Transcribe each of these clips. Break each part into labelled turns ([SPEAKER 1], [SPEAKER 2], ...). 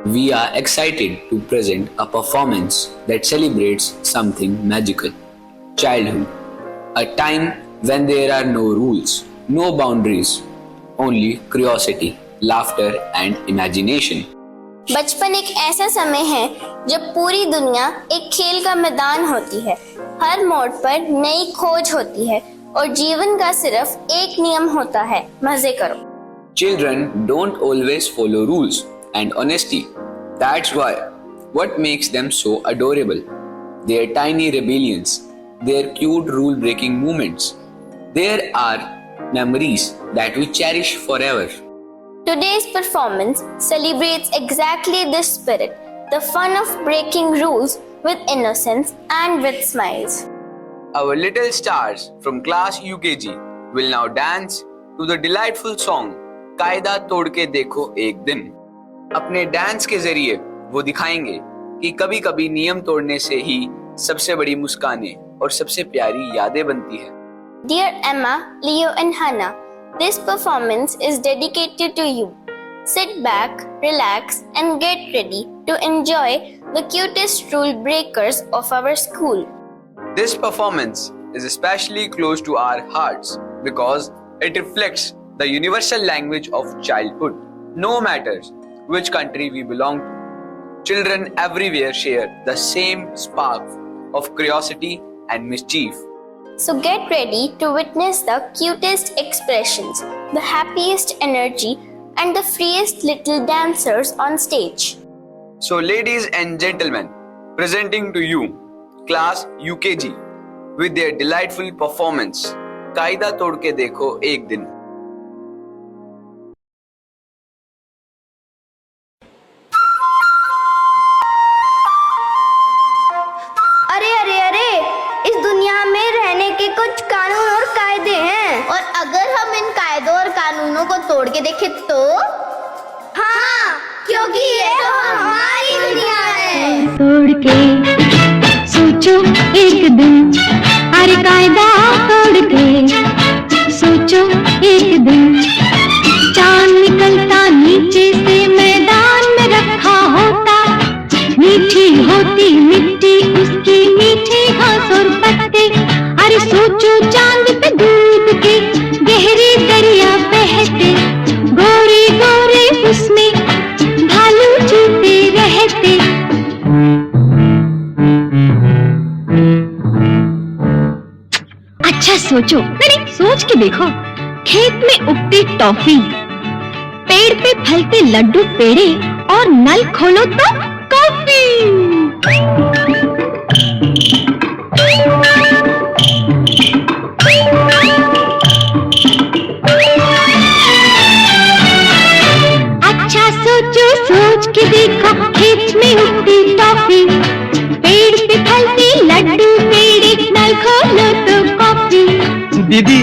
[SPEAKER 1] we are excited to present a performance that celebrates something magical. Childhood, a time when there are no rules, no boundaries, only curiosity, laughter and imagination.
[SPEAKER 2] बचपन एक ऐसा समय है जब पूरी दुनिया एक खेल का मैदान होती है। हर मोड़ पर नई खोज होती है और जीवन का सिर्फ एक नियम होता है, मजे करो।
[SPEAKER 1] Children don't always follow rules and honesty. That's why what makes them so adorable. Their tiny rebellions, their cute rule-breaking moments. There are memories that we cherish forever.
[SPEAKER 2] Today's performance celebrates exactly this spirit, the fun of breaking rules with innocence and with smiles.
[SPEAKER 1] Our little stars from class UKG will now dance to the delightful song कायदा तोड़ के देखो एक दिन। अपने dance के जरिए वो दिखाएंगे कि कभी कभी नियम तोड़ने से ही सबसे बड़ी मुस्कानें और सबसे प्यारी यादें बनती है।
[SPEAKER 2] Dear Emma, Leo and Hannah, this performance is dedicated to you. Sit back, relax and get ready to enjoy the cutest rule breakers of our school.
[SPEAKER 1] This performance is especially close to our hearts because it reflects the universal language of childhood. No matter which country we belong to, children everywhere share the same spark of curiosity and mischief.
[SPEAKER 2] So get ready to witness the cutest expressions, the happiest energy, and the freest little dancers on stage.
[SPEAKER 1] So, ladies and gentlemen, presenting to you class UKG with their delightful performance, कायदा तोड़ के देखो एक दिन.
[SPEAKER 2] अरे अरे अरे, इस दुनिया में रहने के कुछ कानून और कायदे हैं,
[SPEAKER 3] और अगर हम इन कायदों और कानूनों को तोड़ के देखें तो
[SPEAKER 2] हाँ, क्योंकि ये तो हमारी दुनिया है।
[SPEAKER 4] तोड़ के सोचो एक दिन, अरे कायदा तोड़ के सोचो एक दिन, चांद निकलता नीचे से मैदान में रखा होता, मीठी होती मिट्टी उसकी मीठी घास और पत्ते, अरे सोचो चांद पे दूध के गहरे दरिया बहते, गोरे गोरे उसमें भालू चलते रहते। अच्छा सोचो, नहीं सोच के देखो, खेत में उगती टॉफी, पेड़ पे फलते लड्डू पेड़े और नल खोलो तो कॉफी। अच्छा सोचो, सोच के देखो, खेत में उगती टॉफी, पेड़ पे फलती लड्डू पेड़े, नल खोलो तो कॉफी।
[SPEAKER 5] दीदी,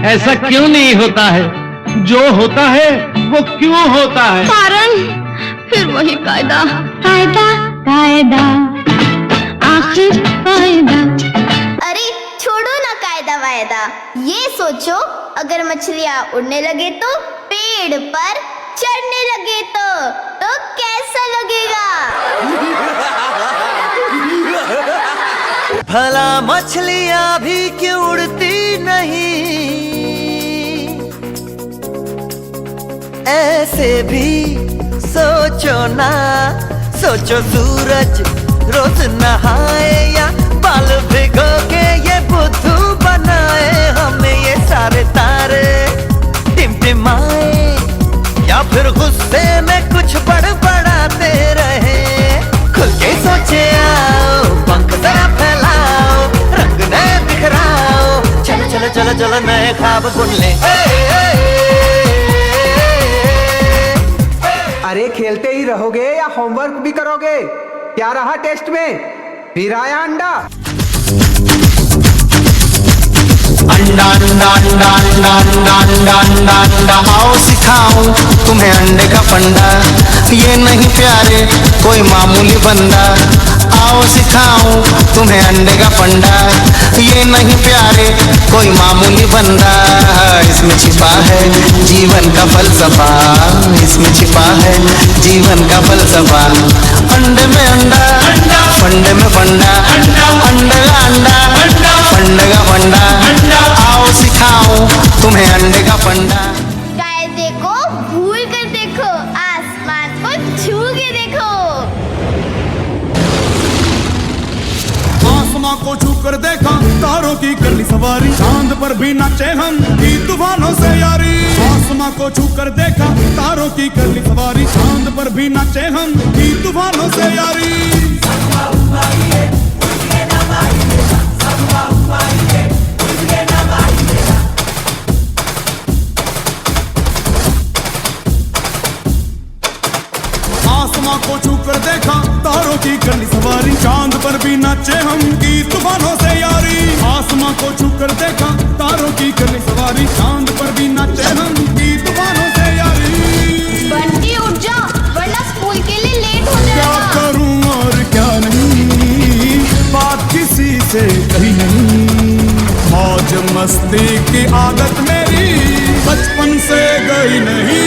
[SPEAKER 5] ऐसा क्यों नहीं होता है? जो होता है वो क्यों होता है?
[SPEAKER 4] कारण फिर वही कायदा कायदा कायदा, आखिर कायदा।
[SPEAKER 3] अरे छोड़ो ना कायदा वायदा, ये सोचो अगर मछलियाँ उड़ने लगे तो, पेड़ पर चढ़ने लगे तो कैसा लगेगा?
[SPEAKER 6] भला मछलियाँ भी क्यों उड़ती नहीं, ऐसे भी सोचो ना। सोचो सूरज रोज नहाए या बाल भिगो के ये बुद्धू बनाए, हमें ये सारे तारे टिमटिमाए, या फिर गुस्से में कुछ बड़बड़ाते रहे। खुल के सोचे आओ, पंख जरा फैलाओ, रंग नए बिखराओ, चलो चलो चलो चलो नए ख्वाब बुन ले।
[SPEAKER 7] अरे खेलते ही रहोगे या होमवर्क भी करोगे? क्या रहा टेस्ट में? फिर आया अंडा।
[SPEAKER 6] अंडा अंडा अंडा अंडा अंडा अंडा अंडा अंडा, आओ सिखाऊं तुम्हें अंडे का फंडा, ये नहीं प्यारे कोई मामूली बंदा,
[SPEAKER 8] आओ सिखाऊं तुम्हें अंडे का फंडा, ये नहीं प्यारे कोई मामूली बंदा, इसमें छिपा है जीवन का फलसफा, इसमें छिपा है जीवन का फलसफा। अंडे में अंडा, फंडे में फंडा, अंडे का अंडा, फंडे का फंडा, आओ सिखाऊं तुम्हें अंडे का फंडा।
[SPEAKER 3] कायदे को भूल कर देखो, आसमान को छू के देखो।
[SPEAKER 9] आसमां को छू कर देखा, तारों की कर ली सवारी, चांद पर भी नाचे हम की तूफानों से यारी। आसमां को छू कर देखा, तारों की कर ली सवारी, चांद पर भी नाचे हम की तूफानों से यारी। आसमां को छू कर देखा, तारों की कर ली सवारी, चांद पर भी नाचे हम की तूफानों से यारी। आसमां को छू कर देखा, तारों की कर ली सवारी, चांद पर भी नाचे हम की तूफानों से यारी।
[SPEAKER 3] बंटी उठ जा, वरना स्कूल के लिए लेट हो
[SPEAKER 9] क्या
[SPEAKER 3] जाएगा।
[SPEAKER 9] करूं और क्या नहीं, बात किसी से कही नहीं, मौज मस्ती की आदत मेरी बचपन से गई नहीं।